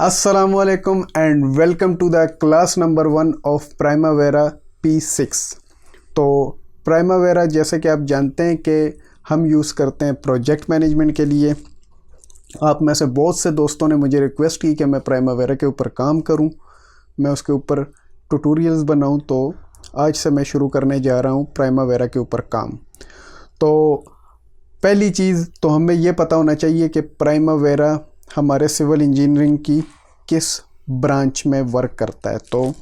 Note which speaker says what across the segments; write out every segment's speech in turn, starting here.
Speaker 1: Assalamualaikum and welcome to the class number 1 of Primavera P6। तो Primavera जैसे कि आप जानते हैं कि हम यूज़ करते हैं प्रोजेक्ट मैनेजमेंट के लिए। आप में से बहुत से दोस्तों ने मुझे रिक्वेस्ट की कि मैं Primavera के ऊपर काम करूं, मैं उसके ऊपर ट्यूटोरियल्स बनाऊं। तो आज से मैं शुरू करने जा रहा हूं Primavera के ऊपर काम। तो पहली चीज़ तो हमें ये पता होना चाहिए कि Primavera हमारे सिविल इंजीनियरिंग की किस ब्रांच में वर्क करता है। तो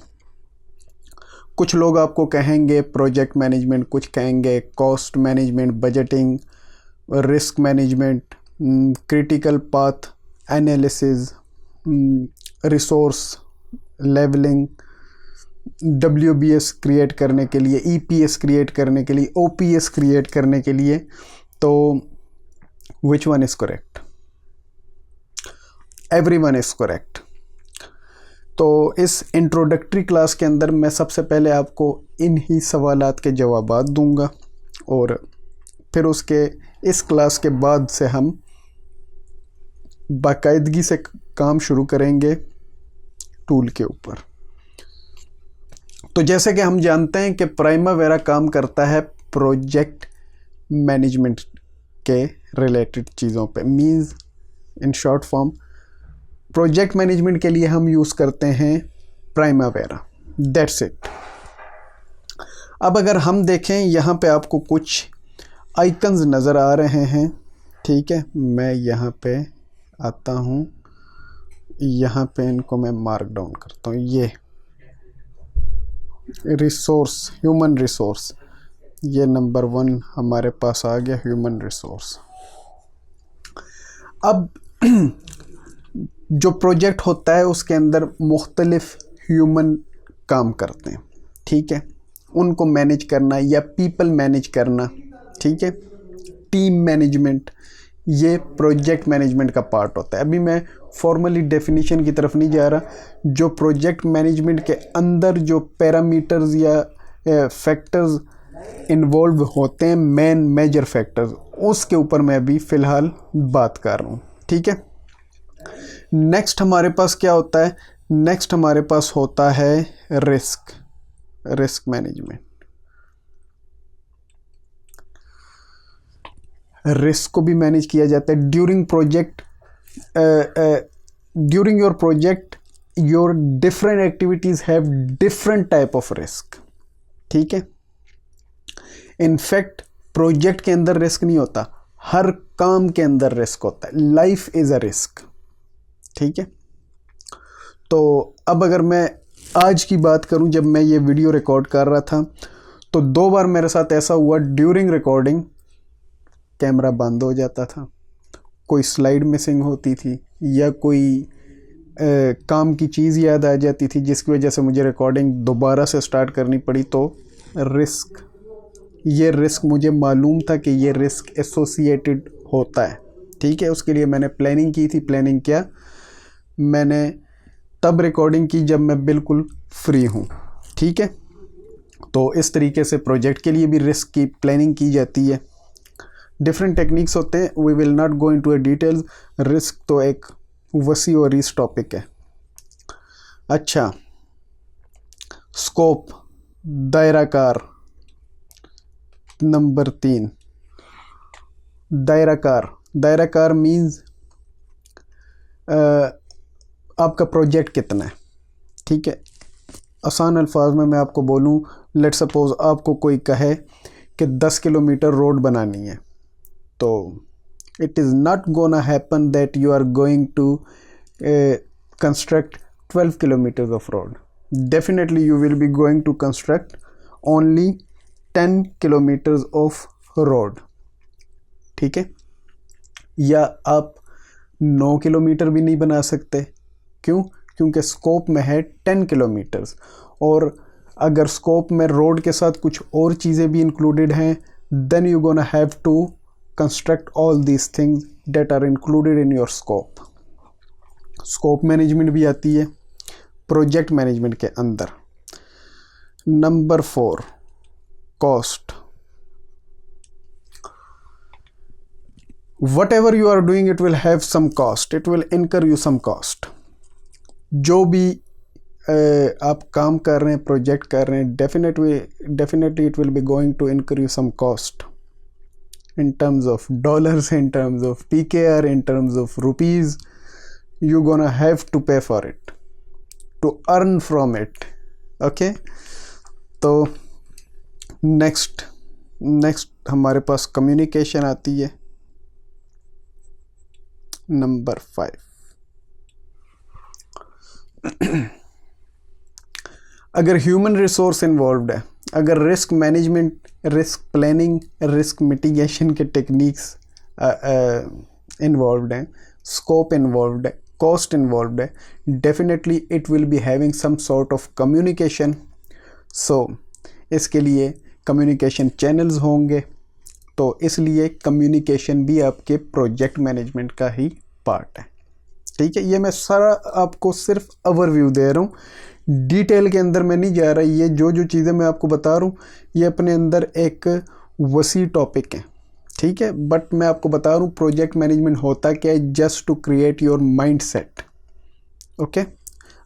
Speaker 1: कुछ लोग आपको कहेंगे प्रोजेक्ट मैनेजमेंट, कुछ कहेंगे cost management, budgeting, risk management, critical path analysis, resource levelling, WBS create करने के लिए, EPS क्रिएट करने के लिए, OPS क्रिएट करने के लिए। तो which one is correct? Everyone is correct. तो इस इंट्रोडक्टरी क्लास के अंदर मैं सबसे पहले आपको इन ही सवालात के जवाबात दूंगा और फिर उसके इस क्लास के बाद से हम बाकायदगी से काम शुरू करेंगे टूल के ऊपर। तो जैसे कि हम जानते हैं कि प्राइमावेरा काम करता है प्रोजेक्ट मैनेजमेंट के रिलेटेड चीज़ों पे। Means in short form project management के लिए हम यूज़ करते हैं प्राइमावेरा। That's it. अब अगर हम देखें, यहाँ पे आपको कुछ आइकन्स नज़र आ रहे हैं, ठीक है। मैं यहाँ पे आता हूँ, यहाँ पे इनको मैं मार्क डाउन करता हूँ। ये रिसोर्स, ह्यूमन रिसोर्स, ये नंबर 1 हमारे पास आ गया, ह्यूमन रिसोर्स। अब जो प्रोजेक्ट होता है उसके अंदर मुख्तलिफ ह्यूमन काम करते हैं, ठीक है। उनको मैनेज करना या पीपल मैनेज करना, ठीक है, टीम मैनेजमेंट, ये प्रोजेक्ट मैनेजमेंट का पार्ट होता है। अभी मैं फॉर्मली डेफिनेशन की तरफ नहीं जा रहा। जो प्रोजेक्ट मैनेजमेंट के अंदर जो पैरामीटर्स या फैक्टर्स इन्वॉल्व होते हैं, मेन मेजर फैक्टर्स, उसके ऊपर मैं अभी फ़िलहाल बात कर रहा हूँ, ठीक है। नेक्स्ट हमारे पास क्या होता है? नेक्स्ट हमारे पास होता है रिस्क मैनेजमेंट। रिस्क को भी मैनेज किया जाता है during project. During your project your different activities have different type of risk, ठीक है। इनफैक्ट प्रोजेक्ट के अंदर रिस्क नहीं होता, हर काम के अंदर रिस्क होता है। लाइफ इज अ रिस्क, ठीक है। तो अब अगर मैं आज की बात करूं, जब मैं ये वीडियो रिकॉर्ड कर रहा था तो 2 बार मेरे साथ ऐसा हुआ, ड्यूरिंग रिकॉर्डिंग कैमरा बंद हो जाता था, कोई स्लाइड मिसिंग होती थी या कोई काम की चीज़ याद आ जाती थी जिसकी वजह से मुझे रिकॉर्डिंग दोबारा से स्टार्ट करनी पड़ी। तो ये रिस्क मुझे मालूम था कि ये रिस्क एसोसिएटेड होता है, ठीक है। उसके लिए मैंने प्लानिंग की थी। प्लानिंग क्या? मैंने तब रिकॉर्डिंग की जब मैं बिल्कुल फ्री हूँ, ठीक है। तो इस तरीके से प्रोजेक्ट के लिए भी रिस्क की प्लानिंग की जाती है। डिफरेंट टेक्निक्स होते हैं, we will not go into details. Risk तो एक वसी और रीस टॉपिक है। अच्छा, स्कोप, दायराकार, नंबर 3 दायराकार मीन्स आपका प्रोजेक्ट कितना है, ठीक है। आसान अल्फाज में मैं आपको बोलूं, लेट सपोज आपको कोई कहे कि 10 किलोमीटर रोड बनानी है, तो it is not gonna happen that you are going to construct 12 kilometres of road. Definitely you will be going to construct only 10 kilometres of road, ठीक है। या आप 9 किलोमीटर भी नहीं बना सकते। क्यों? क्योंकि स्कोप में है 10 किलोमीटर्स, और अगर स्कोप में रोड के साथ कुछ और चीज़ें भी इंक्लूडेड हैं, then you gonna have to construct all these things that are included in your scope. Scope management भी आती है प्रोजेक्ट मैनेजमेंट के अंदर। Number 4 cost. whatever you are doing, it will have some cost, it will incur you some cost. जो भी आप काम कर रहे हैं, प्रोजेक्ट कर रहे हैं, definitely it will be going to increase some cost in terms of dollars, in terms of PKR, in terms of rupees. You're gonna have to pay for it to earn from it. Okay, तो next हमारे पास communication आती है, number 5। अगर human resource involve है, अगर risk management, risk planning, risk mitigation के techniques involve हैं, scope involve है, कॉस्ट इन्वॉल्व है, definitely it will be having some sort of communication. So इसके लिए कम्युनिकेशन चैनल्स होंगे, तो इसलिए कम्युनिकेशन भी आपके प्रोजेक्ट मैनेजमेंट का ही पार्ट है। ठीक है, ये मैं सारा आपको सिर्फ ओवरव्यू दे रहा हूँ, डिटेल के अंदर मैं नहीं जा रहा। ये जो चीज़ें मैं आपको बता रहा हूँ ये अपने अंदर एक वसी टॉपिक है। ठीक है, बट मैं आपको बता रहा हूँ प्रोजेक्ट मैनेजमेंट होता क्या है, just to create your mindset. Okay,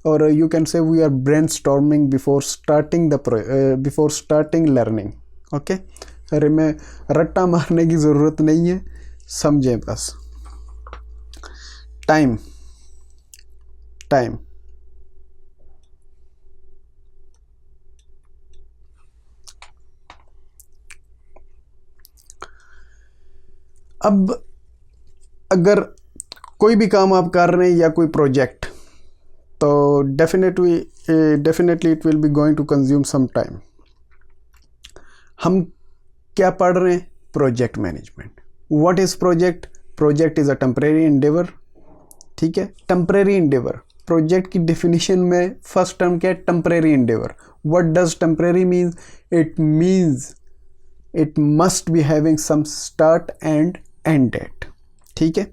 Speaker 1: और you can say we are brainstorming before starting learning. Okay, अरे मैं रट्टा मारने की ज़रूरत नहीं है, समझें बस। टाइम अब अगर कोई भी काम आप कर रहे हैं या कोई प्रोजेक्ट, तो definitely it will be going to consume some time. हम क्या पढ़ रहे हैं? Project management. What is project? Project is a temporary endeavour. ठीक है, टेम्परेरी एंडेवर, प्रोजेक्ट की डेफिनेशन में फर्स्ट टर्म क्या है? Temporary endeavour. What does temporary means? It means it must be having some start and end date. ठीक है,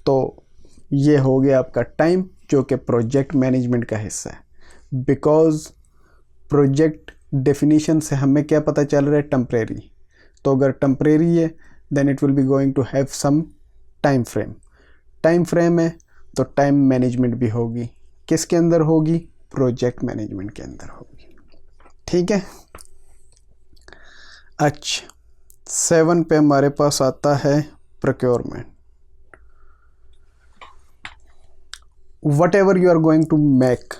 Speaker 1: तो ये हो गया आपका टाइम, जो कि प्रोजेक्ट मैनेजमेंट का हिस्सा है। बिकॉज प्रोजेक्ट डेफिनेशन से हमें क्या पता चल रहा है? टेम्परेरी। तो अगर टेम्परेरी है then it will be going to have some time frame. Time frame है तो टाइम मैनेजमेंट भी होगी। किसके अंदर होगी? प्रोजेक्ट मैनेजमेंट के अंदर होगी। ठीक है, अच्छा 7 पे हमारे पास आता है procurement. whatever you are going to make,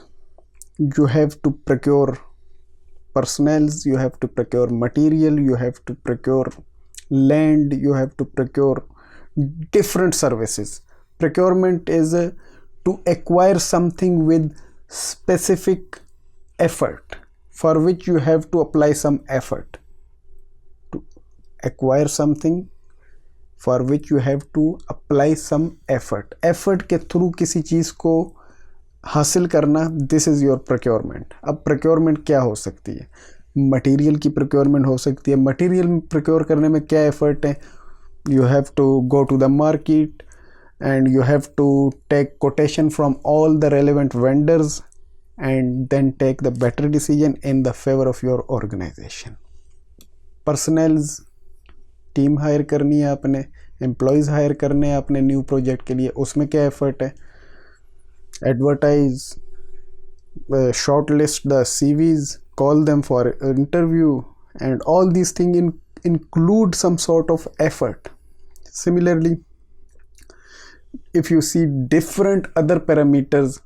Speaker 1: you have to procure personnels, you have to procure material, you have to procure land, you have to procure different services. Procurement is to acquire something with specific effort, for which you have to apply some effort. To acquire something for which you have to apply some effort. effort के through किसी चीज़ को हासिल करना, this is your procurement. अब procurement क्या हो सकती है? मटेरियल की प्रोक्योरमेंट हो सकती है। मटेरियल प्रोक्योर करने में क्या एफर्ट है? You have to go to the market and you have to take quotation from all the relevant vendors and then take the better decision in the favor of your organization. Personnels, team hire करनी है आपने, employees higher करने हैं अपने new project के लिए, उसमें क्या एफर्ट है? Advertise, short list the CVs, call them for interview, and all these things include some sort of effort. Similarly, if you see different other parameters,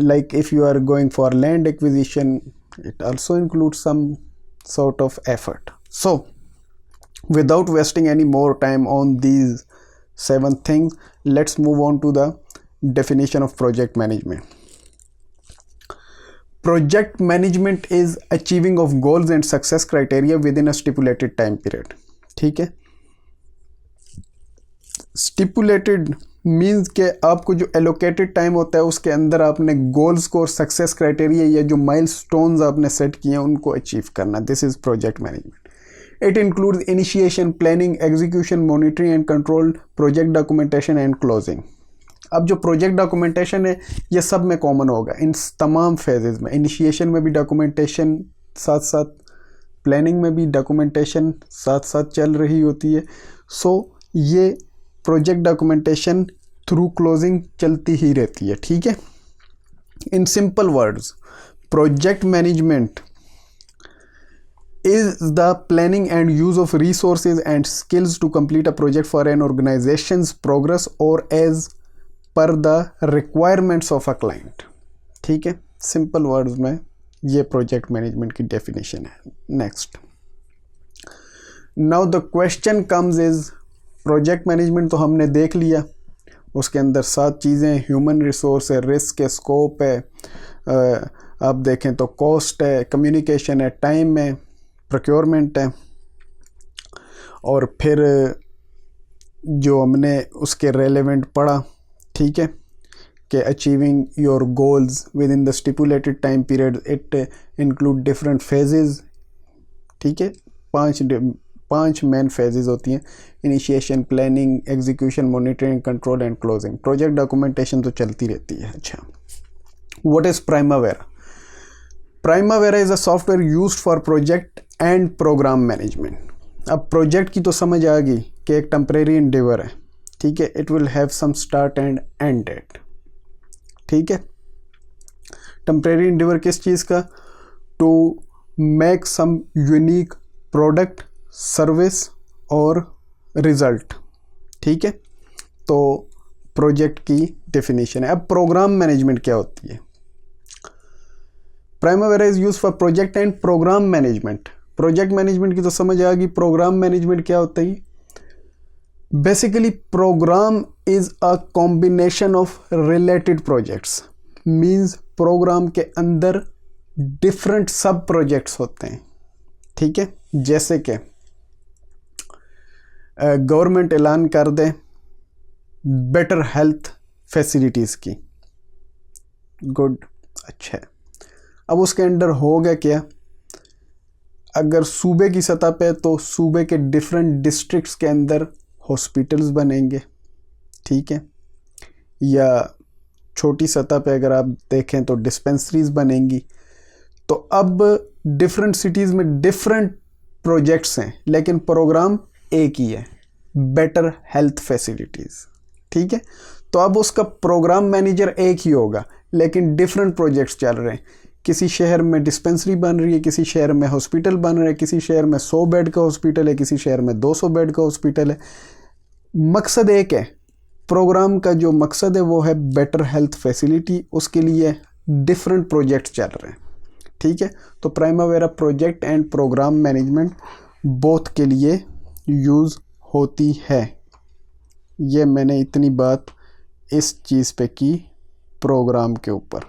Speaker 1: like if you are going for land acquisition, it also includes some sort of effort. So without wasting any more time on these 7 things, let's move on to the definition of project management. Project management is achieving of goals and success criteria within a stipulated time period. ठीक है, stipulated means के आपको जो allocated time होता है उसके अंदर आपने गोल्स को और सक्सेस क्राइटेरिया या जो माइलस्टोन्स आपने सेट किए हैं उनको अचीव करना। This is project management. It includes initiation, planning, execution, monitoring and control, project documentation and closing. अब जो प्रोजेक्ट डॉक्यूमेंटेशन है ये सब में कॉमन होगा इन तमाम फेजेस में। इनिशिएशन में भी डॉक्यूमेंटेशन साथ साथ, प्लानिंग में भी डॉक्यूमेंटेशन साथ साथ चल रही होती है। सो ये प्रोजेक्ट डॉक्यूमेंटेशन थ्रू क्लोजिंग चलती ही रहती है, ठीक है। In simple words, project management is the planning and use of resources and skills to complete a project for an organization's progress or as per the requirements of a client। ठीक है, simple words में ये project management की definition है। Next, now the question comes is, project management तो हमने देख लिया, उसके अंदर 7 चीज़ें, ह्यूमन रिसोर्स है, रिस्क है, स्कोप है, आप देखें तो कॉस्ट है, कम्युनिकेशन है, टाइम है, प्रोक्योरमेंट है, और फिर जो हमने उसके रेलेवेंट पढ़ा, ठीक है, कि achieving your goals within the stipulated time period it include different phases. ठीक है, 5 मेन फेजेस होती हैं, initiation, planning, execution, monitoring, control and closing. Project documentation तो चलती रहती है। अच्छा, what is Primavera? Primavera is a software used for project and programme management. अब प्रोजेक्ट की तो समझ आ गई कि एक टेम्परेरी एंडेवर है, ठीक है, it will have some start and end date. ठीक है, टेम्परेरी एंडेवर किस चीज़ का? To make some unique product, service और रिजल्ट। ठीक है, तो प्रोजेक्ट की डेफिनेशन है। अब प्रोग्राम मैनेजमेंट क्या होती है? Primavera is use for project and programme management. Project management की तो समझ आ गई, प्रोग्राम मैनेजमेंट क्या होता है? Basically programme is a combination of related projects, means programme के अंदर डिफरेंट सब प्रोजेक्ट्स होते हैं। ठीक है, जैसे कि गवर्नमेंट ऐलान कर दे बेटर हेल्थ फैसिलिटीज़ की, गुड, अच्छा है। अब उसके अंदर होगा क्या? अगर सूबे की सतह पे तो सूबे के डिफरेंट डिस्ट्रिक्ट्स के अंदर हॉस्पिटल्स बनेंगे, ठीक है, या छोटी सतह पे अगर आप देखें तो डिस्पेंसरीज बनेंगी। तो अब डिफरेंट सिटीज़ में डिफरेंट प्रोजेक्ट्स हैं, लेकिन प्रोग्राम एक ही है, बेटर हेल्थ फैसिलिटीज़। ठीक है, तो अब उसका प्रोग्राम मैनेजर एक ही होगा, लेकिन डिफरेंट प्रोजेक्ट्स चल रहे हैं। किसी शहर में डिस्पेंसरी बन रही है, किसी शहर में हॉस्पिटल बन रहा है, किसी शहर में 100 बेड का हॉस्पिटल है, किसी शहर में 200 बेड का हॉस्पिटल है। मकसद एक है, प्रोग्राम का जो मकसद है वो है बेटर हेल्थ फैसिलिटी, उसके लिए डिफरेंट प्रोजेक्ट चल रहे हैं। ठीक है, तो Primavera project and programme management both के लिए यूज़ होती है। ये मैंने इतनी बात इस चीज़ पे की, प्रोग्राम के ऊपर।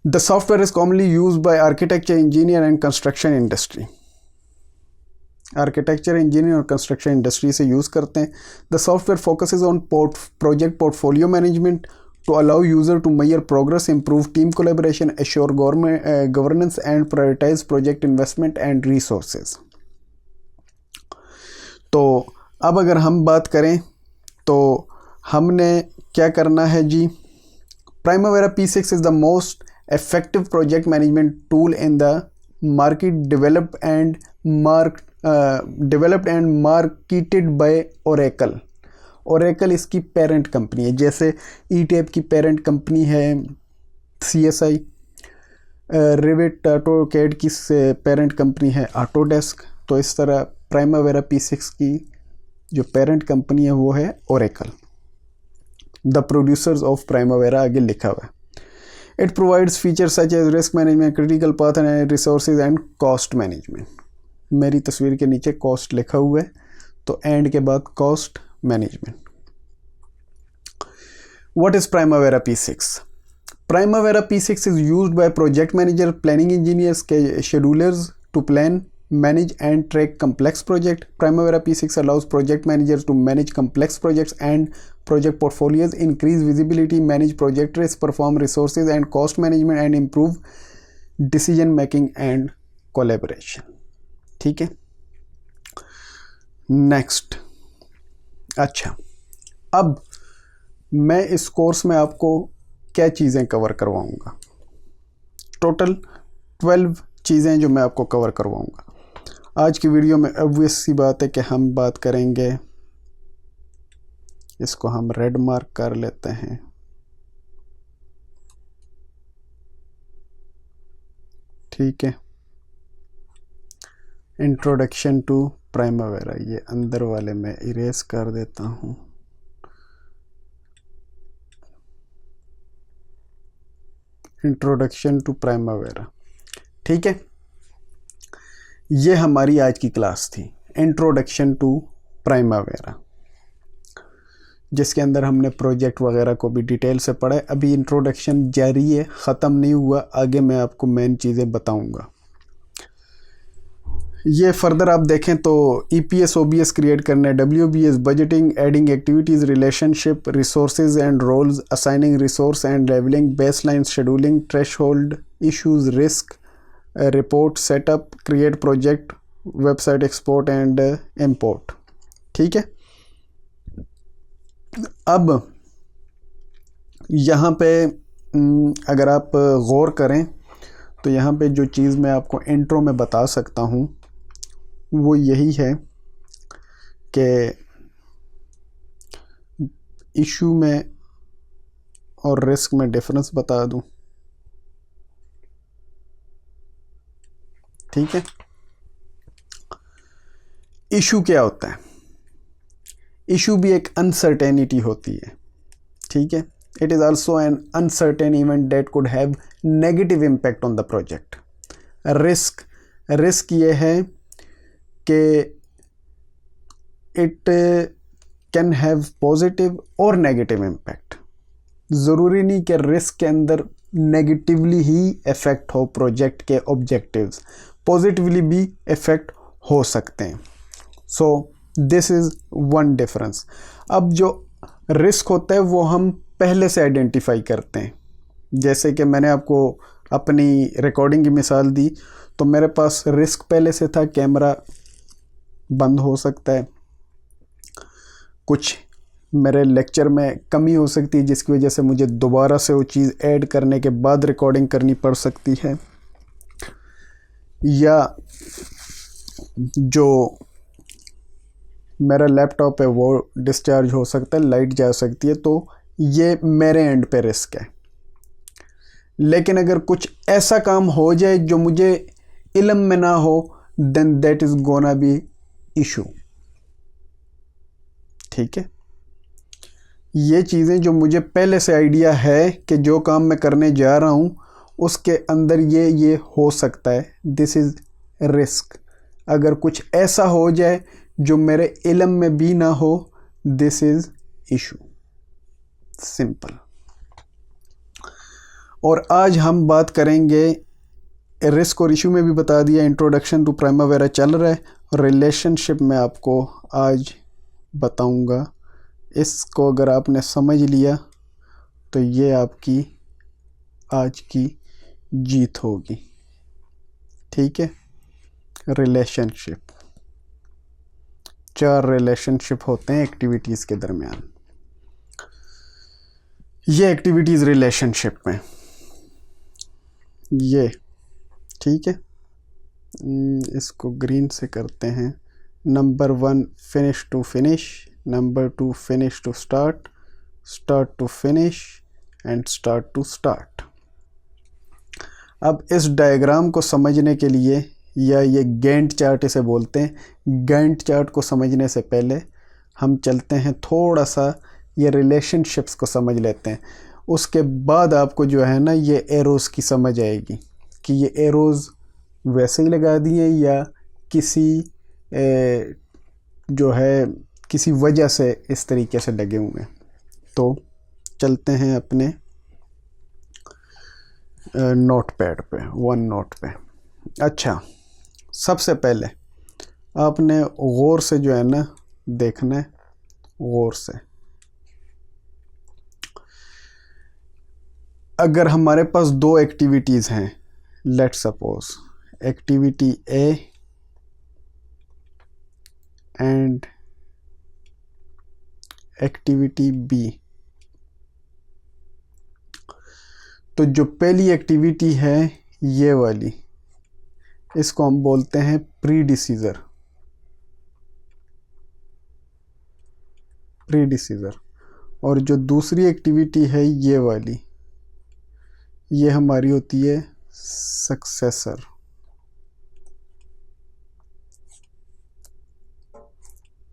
Speaker 1: The software is commonly used by architecture, engineer and construction industry. Architecture, engineer और कंस्ट्रक्शन इंडस्ट्री से यूज़ करते हैं। The software focuses on project portfolio management to allow user to measure progress, improve team collaboration, assure governance and prioritize project investment and resources। तो अब अगर हम बात करें तो हमने क्या करना है जी? Primavera P6 is the most effective project management tool in the market, developed and marketed by Oracle। Oracle इसकी पेरेंट कंपनी है, जैसे ई-टेप की पेरेंट कंपनी है CSI, रिविट ऑटोकैड की पेरेंट कंपनी है ऑटोडेस्क। तो इस तरह प्राइमावेरा P6 की जो पेरेंट कंपनी है वो है Oracle. The producers of Primavera आगे लिखा हुआ है। It provides features such as risk management, critical path and resources and cost management. मेरी तस्वीर के नीचे कॉस्ट लिखा हुआ है, तो एंड के बाद cost management. What is Primavera P6? Primavera P6 is used by project manager, planning engineers, schedulers to plan, manage and track complex project. Primavera P6 allows project managers to manage complex projects and project portfolios, increase visibility, manage project risk, perform resources and cost management and improve decision making and collaboration। ठीक है, next. अच्छा, अब मैं इस course में आपको क्या चीज़ें कवर करवाऊंगा? टोटल 12 चीज़ें जो मैं आपको कवर करवाऊंगा। आज की वीडियो में ऑब्वियस सी बात है कि हम बात करेंगे इसको हम रेड मार्क कर लेते हैं। ठीक है, इंट्रोडक्शन टू प्राइमावेरा, ये अंदर वाले में इरेज कर देता हूँ। Introduction to Primavera. ठीक है, ये हमारी आज की क्लास थी, इंट्रोडक्शन टू प्राइमावेरा, जिसके अंदर हमने प्रोजेक्ट वगैरह को भी डिटेल से पढ़ा है। अभी इंट्रोडक्शन जारी है, ख़त्म नहीं हुआ, आगे मैं आपको मेन चीज़ें बताऊंगा। ये फर्दर आप देखें तो EPS OBS क्रिएट करना है, WBS budgeting, adding activities, relationship, resources and roles, assigning resource and levelling, baseline scheduling, threshold, issues, risk, report, setup, create project, website export and import. ठीक है, अब यहाँ पे अगर आप गौर करें तो यहाँ पे जो चीज़ मैं आपको इंट्रो में बता सकता हूँ वो यही है कि इशू में और रिस्क में डिफरेंस बता दूँ। ठीक है, इशू क्या होता है? इशू भी एक अनसर्टेनिटी होती है। ठीक है, it is also an uncertain event that could have negative impact on the project. Risk ये है कि इट कैन हैव पॉजिटिव और नेगेटिव इम्पैक्ट। ज़रूरी नहीं कि रिस्क के अंदर नेगेटिवली ही इफ़ेक्ट हो प्रोजेक्ट के ऑब्जेक्टिव्स, पॉजिटिवली भी इफ़ेक्ट हो सकते हैं। So this is one difference. अब जो रिस्क होता है वो हम पहले से आइडेंटिफाई करते हैं। जैसे कि मैंने आपको अपनी रिकॉर्डिंग की मिसाल दी, तो मेरे पास रिस्क पहले से था, कैमरा बंद हो सकता है, कुछ मेरे लेक्चर में कमी हो सकती है जिसकी वजह से मुझे दोबारा से वो चीज़ ऐड करने के बाद रिकॉर्डिंग करनी पड़ सकती है, या जो मेरा लैपटॉप है वो डिस्चार्ज हो सकता है, लाइट जा सकती है। तो ये मेरे एंड पे रिस्क है। लेकिन अगर कुछ ऐसा काम हो जाए जो मुझे इल्म में ना हो, then that is gonna be issue. ठीक है, ये चीज़ें जो मुझे पहले से आइडिया है कि जो काम मैं करने जा रहा हूँ उसके अंदर ये हो सकता है, दिस इज़ रिस्क। अगर कुछ ऐसा हो जाए जो मेरे इल्म में भी ना हो, दिस इज़ इशू। सिंपल। और आज हम बात करेंगे, रिस्क और इशू में भी बता दिया, इंट्रोडक्शन टू प्राइमावेरा चल रहा है, और रिलेशनशिप में आपको आज बताऊंगा। इसको अगर आपने समझ लिया तो ये आपकी आज की जीत होगी। ठीक है, रिलेशनशिप, 4 रिलेशनशिप होते हैं एक्टिविटीज़ के दरमियान। ये एक्टिविटीज़ रिलेशनशिप में ये, ठीक है, इसको ग्रीन से करते हैं। Number 1 finish to finish, number 2 finish to start, start to finish and start to start. अब इस डायग्राम को समझने के लिए, या ये गैंट चार्ट इसे बोलते हैं, गैंट चार्ट को समझने से पहले हम चलते हैं थोड़ा सा ये रिलेशनशिप्स को समझ लेते हैं। उसके बाद आपको जो है ना ये एरोज़ की समझ आएगी कि ये एरोज़ वैसे ही लगा दिए या किसी जो है किसी वजह से इस तरीके से लगे हुए हैं। तो चलते हैं अपने नोट पैड पे, वन नोट पे। अच्छा, सबसे पहले आपने गौर से जो है ना देखना है, गौर से। अगर हमारे पास 2 एक्टिविटीज़ हैं, let suppose activity A and activity B, तो जो पहली एक्टिविटी है ये वाली, इसको हम बोलते हैं प्रीडिसीजर। और जो दूसरी एक्टिविटी है ये वाली, ये हमारी होती है सक्सेसर।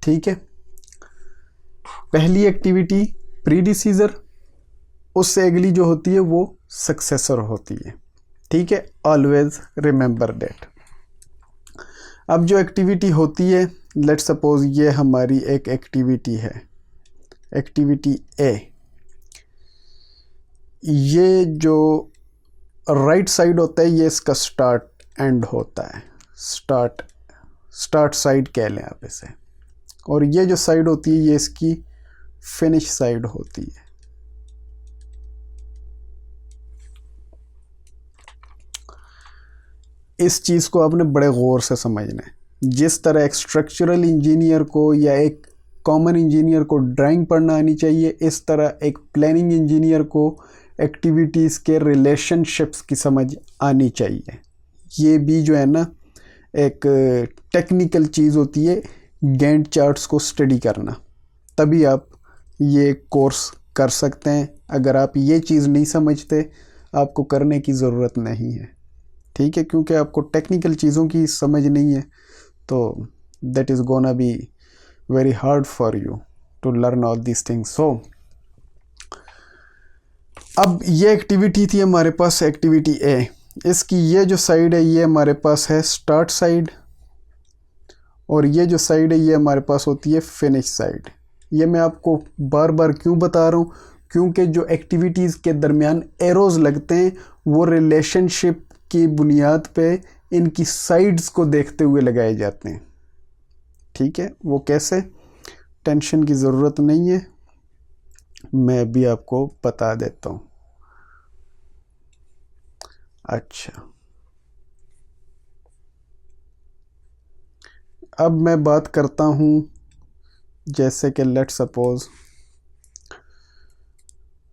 Speaker 1: ठीक है, पहली एक्टिविटी प्रीडिसीजर, उससे अगली जो होती है वो सक्सेसर होती है। ठीक है, ऑलवेज रिमेंबर दैट। अब जो एक्टिविटी होती है, लेट सपोज ये हमारी एक एक्टिविटी है, एक्टिविटी ए। ये जो राइट साइड होता है ये इसका स्टार्ट एंड होता है, स्टार्ट साइड कह लें आप इसे, और ये जो साइड होती है ये इसकी फिनिश साइड होती है। इस चीज़ को आपने बड़े गौर से समझना है। जिस तरह एक स्ट्रक्चरल इंजीनियर को या एक कॉमन इंजीनियर को ड्राइंग पढ़ना आनी चाहिए, इस तरह एक प्लानिंग इंजीनियर को एक्टिविटीज़ के रिलेशनशिप्स की समझ आनी चाहिए। ये भी जो है ना एक टेक्निकल चीज़ होती है, गैंट चार्ट्स को स्टडी करना, तभी आप ये कोर्स कर सकते हैं। अगर आप ये चीज़ नहीं समझते, आपको करने की ज़रूरत नहीं है। ठीक है, क्योंकि आपको टेक्निकल चीज़ों की समझ नहीं है, तो that is gonna be very hard for you to learn all this things. So अब ये एक्टिविटी थी हमारे पास, एक्टिविटी ए। इसकी ये जो साइड है ये हमारे पास है स्टार्ट साइड, और ये जो साइड है ये हमारे पास होती है फिनिश साइड। ये मैं आपको बार बार क्यों बता रहा हूँ, क्योंकि जो एक्टिविटीज़ के दरमियान एरोज़ लगते हैं वो रिलेशनशिप की बुनियाद पे इनकी साइड्स को देखते हुए लगाए जाते हैं। ठीक है, वो कैसे, टेंशन की ज़रूरत नहीं है, मैं भी आपको बता देता हूँ। अच्छा, अब मैं बात करता हूँ, जैसे कि let suppose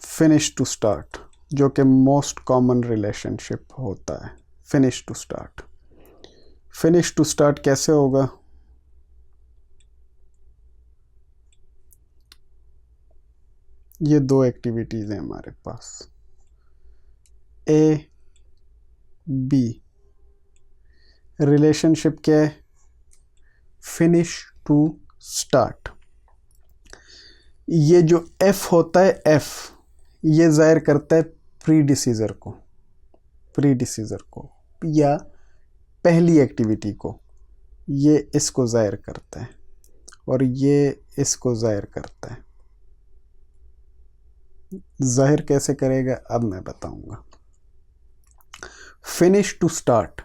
Speaker 1: finish to start, जो कि मोस्ट कॉमन रिलेशनशिप होता है। Finish to start, finish to start कैसे होगा, ये दो एक्टिविटीज़ हैं हमारे पास, ए बी, रिलेशनशिप क्या है, फिनिश टू स्टार्ट। ये जो एफ होता है, एफ ये जाहिर करता है प्रीडिसीजर को या पहली एक्टिविटी को, ये इसको जाहिर करता है और ये इसको जाहिर करता है। जाहिर कैसे करेगा अब मैं बताऊंगा। Finish to start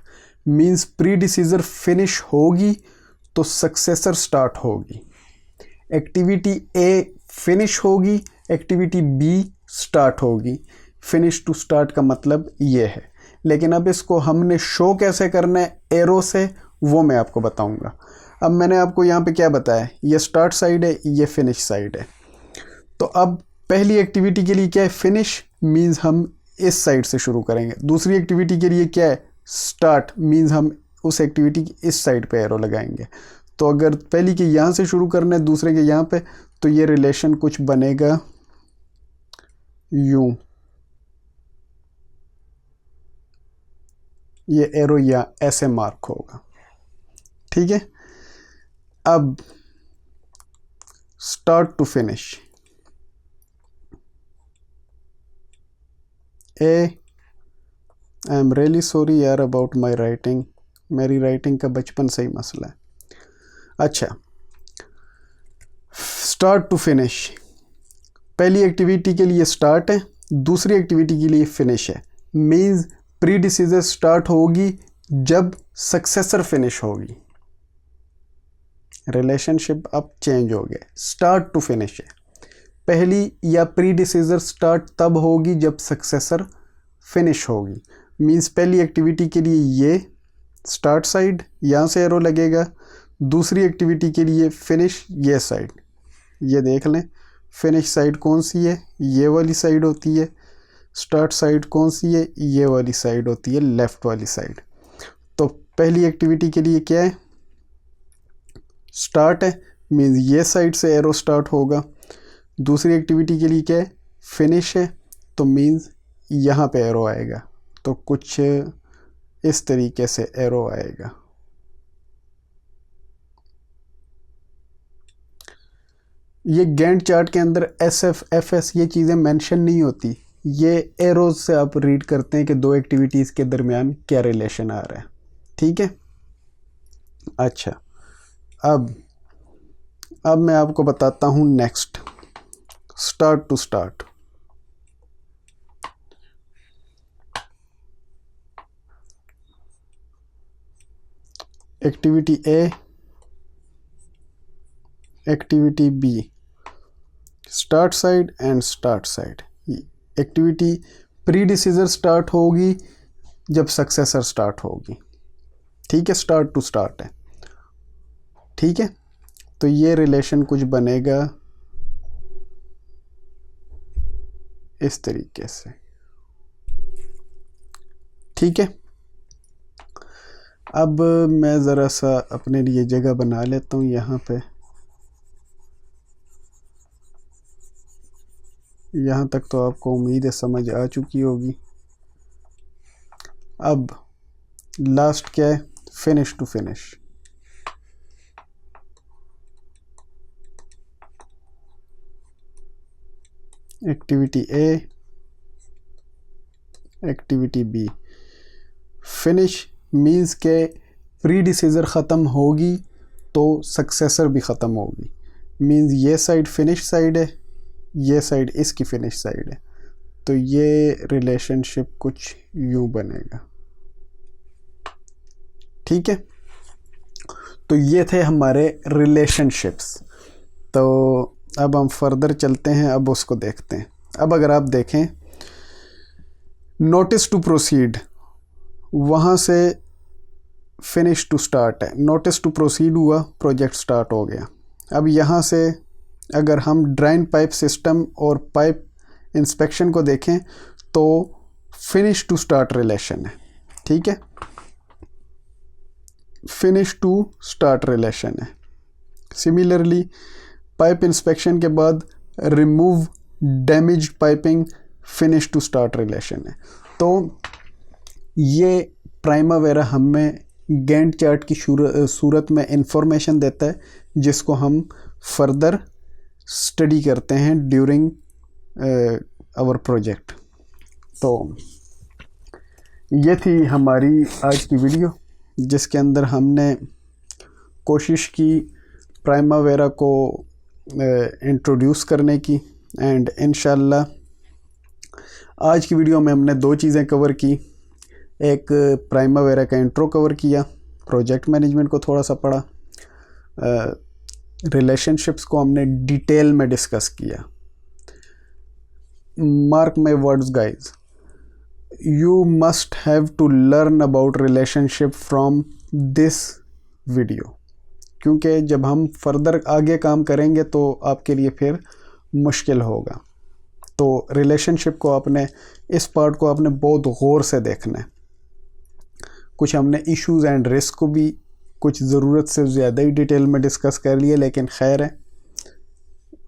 Speaker 1: means predecessor finish होगी तो सक्सेसर स्टार्ट होगी। एक्टिविटी ए फिनिश होगी, एक्टिविटी बी स्टार्ट होगी। फिनिश टू स्टार्ट का मतलब ये है, लेकिन अब इसको हमने शो कैसे करना है एरो से, वो मैं आपको बताऊंगा। अब मैंने आपको यहाँ पे क्या बताया, ये स्टार्ट साइड है, ये फिनिश साइड है। तो अब पहली एक्टिविटी के लिए क्या है, फिनिश मींस हम इस साइड से शुरू करेंगे। दूसरी एक्टिविटी के लिए क्या है, स्टार्ट मींस हम उस एक्टिविटी की इस साइड पे एरो लगाएंगे। तो अगर पहली के यहाँ से शुरू करना है, दूसरे के यहाँ पे, तो ये रिलेशन कुछ बनेगा यूं, ये एरो या ऐसे मार्क होगा। ठीक है, अब start to finish, I am really sorry यार अबाउट माई राइटिंग, मेरी राइटिंग का बचपन से ही मसला है। अच्छा, स्टार्ट टू फिनिश, पहली एक्टिविटी के लिए स्टार्ट है, दूसरी एक्टिविटी के लिए फिनिश है। मींस प्रीडिसीजर स्टार्ट होगी जब सक्सेसर फिनिश होगी। रिलेशनशिप अब चेंज हो गया, स्टार्ट टू फिनिश है। पहली या प्रीडिसीजर स्टार्ट तब होगी जब सक्सेसर फिनिश होगी। मींस पहली एक्टिविटी के लिए ये स्टार्ट साइड, यहाँ से एरो लगेगा। दूसरी एक्टिविटी के लिए फिनिश, ये साइड, ये देख लें फिनिश साइड कौन सी है, ये वाली साइड होती है। स्टार्ट साइड कौन सी है, ये वाली साइड होती है, लेफ़्ट वाली साइड। तो पहली एक्टिविटी के लिए क्या है, स्टार्ट है, मीन्स ये साइड से एरो स्टार्ट होगा। दूसरी एक्टिविटी के लिए क्या है, फिनिश है, तो मीन्स यहाँ पे एरो आएगा, तो कुछ इस तरीके से एरो आएगा। ये गैंट चार्ट के अंदर SF, FS ये चीज़ें मेंशन नहीं होती, ये एरोज से आप रीड करते हैं कि दो एक्टिविटीज़ के दरमियान क्या रिलेशन आ रहा है। ठीक है, अच्छा अब मैं आपको बताता हूँ next, start to start. Activity A, activity B, start side and start side. Activity predecessor start होगी जब सक्सेसर स्टार्ट होगी। ठीक है, स्टार्ट टू स्टार्ट है। ठीक है, तो ये रिलेशन कुछ बनेगा इस तरीके से। ठीक है, अब मैं ज़रा सा अपने लिए जगह बना लेता हूँ यहाँ पे। यहाँ तक तो आपको उम्मीद है समझ आ चुकी होगी। अब लास्ट क्या है, finish to finish. Activity A, activity B। Finish means के प्रीडिसीजर ख़त्म होगी तो सक्सेसर भी ख़त्म होगी। मीन्स ये साइड फिनिश साइड है, ये साइड इसकी फिनिश साइड है, तो ये रिलेशनशिप कुछ यूं बनेगा। ठीक है, तो ये थे हमारे रिलेशनशिप्स। तो अब हम फर्दर चलते हैं, अब उसको देखते हैं। अब अगर आप देखें, नोटिस टू प्रोसीड, वहाँ से फिनिश टू स्टार्ट है। नोटिस टू प्रोसीड हुआ, प्रोजेक्ट स्टार्ट हो गया। अब यहाँ से अगर हम ड्रेन पाइप सिस्टम और पाइप इंस्पेक्शन को देखें तो फिनिश टू स्टार्ट रिलेशन है। ठीक है, फिनिश टू स्टार्ट रिलेशन है। सिमिलरली पाइप इंस्पेक्शन के बाद remove damaged piping, finish to start relation है। तो ये प्राइमावेरा हमें गैंट चार्ट की सूरत में इंफॉर्मेशन देता है, जिसको हम फर्दर स्टडी करते हैं ड्यूरिंग आवर प्रोजेक्ट। तो ये थी हमारी आज की वीडियो, जिसके अंदर हमने कोशिश की प्राइमावेरा को इंट्रोड्यूस करने की। एंड इंशाल्लाह आज की वीडियो में हमने दो चीज़ें कवर की। एक प्राइमावेरा का इंट्रो कवर किया, प्रोजेक्ट मैनेजमेंट को थोड़ा सा पढ़ा, रिलेशनशिप्स को हमने डिटेल में डिस्कस किया। Mark my words guys, you must have to learn about relationship from this video, क्योंकि जब हम फर्दर आगे काम करेंगे तो आपके लिए फिर मुश्किल होगा। तो रिलेशनशिप को आपने, इस पार्ट को आपने बहुत गौर से देखना है। कुछ हमने इश्यूज एंड रिस्क को भी कुछ ज़रूरत से ज़्यादा ही डिटेल में डिस्कस कर लिए, लेकिन खैर है,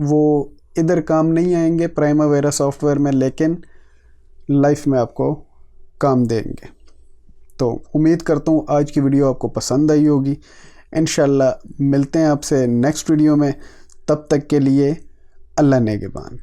Speaker 1: वो इधर काम नहीं आएंगे प्राइमावेरा सॉफ्टवेयर में, लेकिन लाइफ में आपको काम देंगे। तो उम्मीद करता हूँ आज की वीडियो आपको पसंद आई होगी। इंशाल्लाह मिलते हैं आपसे नेक्स्ट वीडियो में, तब तक के लिए अल्लाह नेगेबान।